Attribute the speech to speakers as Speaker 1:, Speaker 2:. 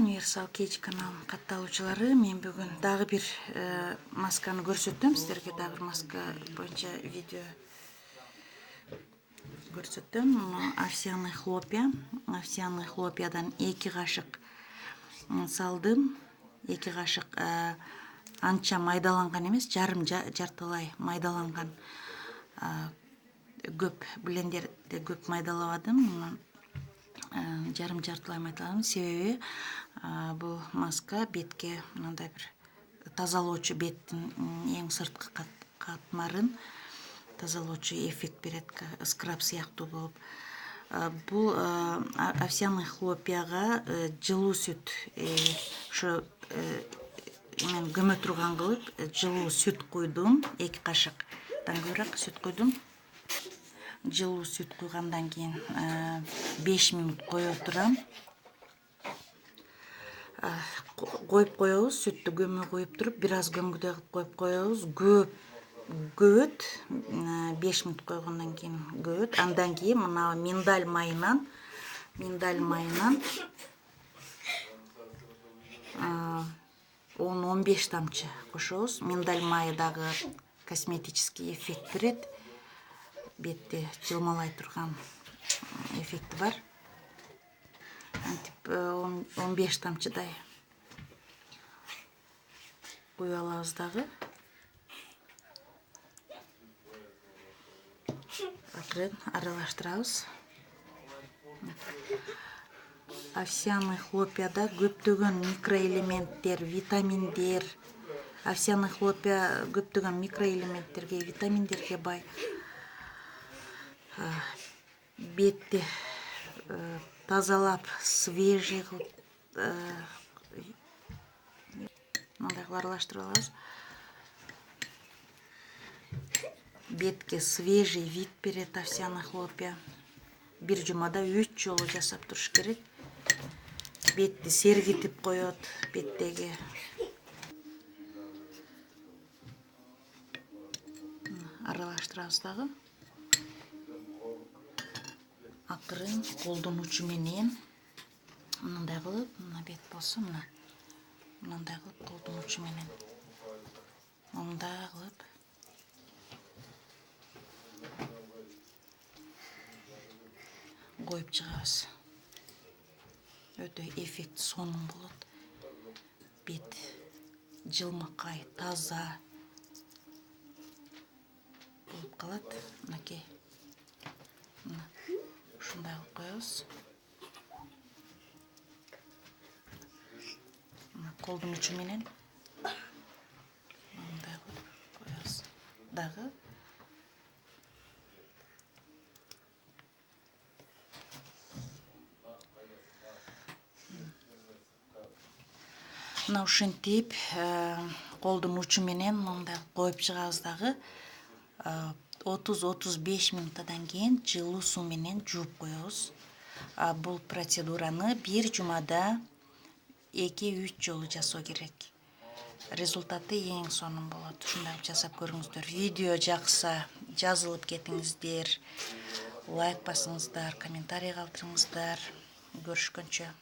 Speaker 1: Универсал Кейдж каналының катталуучулары, мен бүгүн дагы бир масканы көрсөтөм силерге. Дагы бир маска боюнча видео көрсөтөм. Овсяный хлопья. Овсяный хлопьядан 2 кашык салдым. 2 кашык анча майдаланган эмес, жартылай майдаланган. Көп блендерде көп майдалабадым. Жартылай майдаладым. Себеби бул маска бетке мындай бир тазалоочу, беттин эң сырткы катмарын тазалоочу эффект берет, скраб сыяктуу болуп. Бул овсяный хлопьяга жылуу сүт, ошо мен көмө турган кылып жылуу сүт куйдум. 2 кашыктан көбүрөөк сүт куйдум. Жылуу сүт куйгандан кийин 5 минут кое турам. Коюп коебуз, сүттү көмө коюп туруп, бир аз көмгүдөй кылып коюп коебуз. Көөт 5 минут койгондон кийин көөт. Андан кийин мына миндаль майынан 10-15 тамчы кошобуз. Миндаль майы дагы косметический эффект берет. Бетти жылмалай турган эффекти бар. Антип 15 тамчыдай куюп алабыз дагы. Акырын аралаштырабыз. Овсяный хлопьяда көптөгөн микроэлементтер, витаминдер. Овсяный хлопья көптөгөн микроэлементтерге, витаминдерге бай. Бетти тазалап, свежий кылып мындай кылып аралаштырып алабыз. Бетке свежий вид берет овсяный хлопья. Бир жумада 3 жолу жасап туруш керек. Бетти сергитип коет, беттеги. Аралаштырабыз дагы. Акырын колдун учу менен мындай кылып, мына бет болсо, мындай кылып колдун учу менен мындай кылып коюп чыгабыз. Өтө эффект сонун болот. Бет жылмакай, таза болуп калат. Мынакей. Ушундай кылып коебуз. Колдун учу менен мындай кылып коебуз. Дагы мына ушинтип колдун учу менен мындай коюп чыгабыз дагы. 30-35 минуттан кийин жылуу суу менен жууп коебуз. Бул процедураны бир жумада 2-3 жолу жасоо керек. Результаты эң сонун болот. Ушундай жасап көрүңүздөр. Видео жакса жазылып кетиңиздер, лайк басыңыздар, комментарий калтырыңыздар. Көрүшкөнчө.